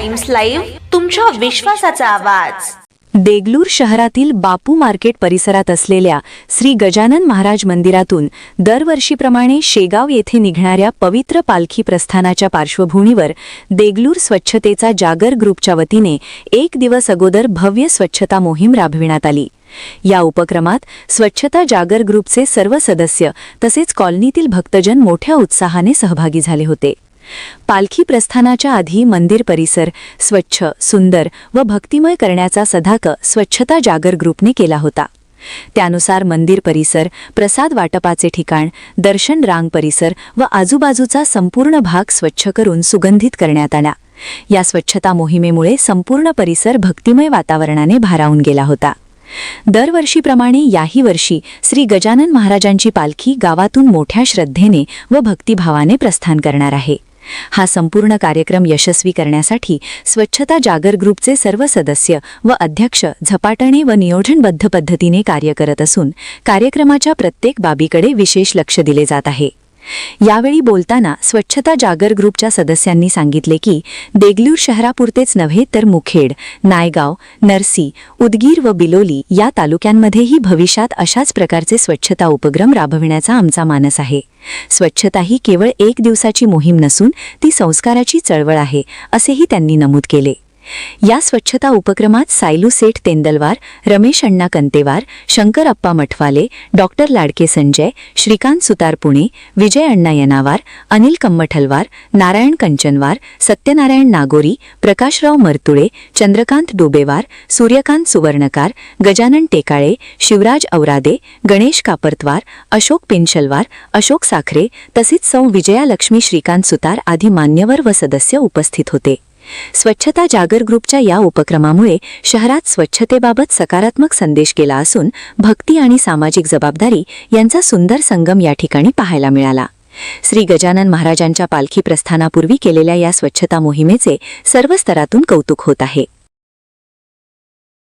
Times live, तुमच्या विश्वासाचा आवाज। देगलूर शहरातील बापू मार्केट परिसरात असलेल्या श्री गजानन महाराज मंदिरातून दरवर्षीप्रमाणे शेगाव येथे निघणाऱ्या पवित्र पालखी प्रस्थानाच्या पार्श्वभूमीवर देगलूर स्वच्छतेचा जागर ग्रुपच्या वतीने एक दिवस अगोदर भव्य स्वच्छता मोहीम राबविण्यात आली। या उपक्रमात स्वच्छता जागर ग्रुपचे सर्व सदस्य तसेच कॉलनीतील भक्तजन मोठ्या उत्साहाने सहभागी झाले होते। पालखी प्रस्थानाच्या आधी मंदिर परिसर स्वच्छ, सुंदर व भक्तिमय करण्याचा सदाक स्वच्छता जागर ग्रुपने केला होता। त्यानुसार मंदिर परिसर, प्रसाद वाटपाचे ठिकाण, दर्शन रांग परिसर व आजूबाजूचा संपूर्ण भाग स्वच्छ करून सुगंधित करण्यात आला। या स्वच्छता मोहिमेमुळे संपूर्ण परिसर भक्तिमय वातावरणाने भारावून गेला होता। दरवर्षीप्रमाणे याही वर्षी श्री गजानन महाराजांची पालखी गावातून मोठ्या श्रद्धेने व भक्तिभावाने प्रस्थान करणार आहे। हा संपूर्ण कार्यक्रम यशस्वी करण्यासाठी स्वच्छता जागर ग्रुपचे सर्व सदस्य व अध्यक्ष झपाटणे व नियोजनबद्ध पद्धतीने कार्य करत असून कार्यक्रमाच्या प्रत्येक बाबीकडे विशेष लक्ष दिले जात आहे। यावेळी बोलताना स्वच्छता जागर ग्रुपच्या सदस्यांनी सांगितले की देगलूर शहरापुरतेच नव्हे तर मुखेड, नायगाव, नरसी, उदगीर व बिलोली या तालुक्यांमध्येही भविष्यात अशाच प्रकारचे स्वच्छता उपक्रम राबविण्याचा आमचा मानस आहे। स्वच्छता ही केवळ एक दिवसाची मोहीम नसून ती संस्काराची चळवळ आहे, असेही त्यांनी नमूद केले। या स्वच्छता उपक्रमात सायलू सेठ तेंदलवार, रमेश अण्णा कंतेवार, शंकर अप्पा मठवाले, डॉक्टर लाडके संजय, श्रीकांत सुतार पुणे, विजय अण्णा यनावार, अनिल कम्मठलवार, नारायण कंचनवार, सत्यनारायण नागोरी, प्रकाशराव मरतुळे, चंद्रकांत डोबेवार, सूर्यकांत सुवर्णकार, गजानन टेकाळे, शिवराज औरादे, गणेश कापरतवार, अशोक पेंशलवार, अशोक साखरे तसेच सौ विजयालक्ष्मी श्रीकांत सुतार आदी मान्यवर व सदस्य उपस्थित होते। स्वच्छता जागर ग्रुपच्या या उपक्रमामुळे शहरात स्वच्छतेबाबत सकारात्मक संदेश गेला असून भक्ती आणि सामाजिक जबाबदारी यांचा सुंदर संगम या ठिकाणी पाहायला मिळाला। श्री गजानन महाराजांच्या पालखी प्रस्थानापूर्वी केलेल्या या स्वच्छता मोहिमेचे सर्व स्तरातून कौतुक होत आहे।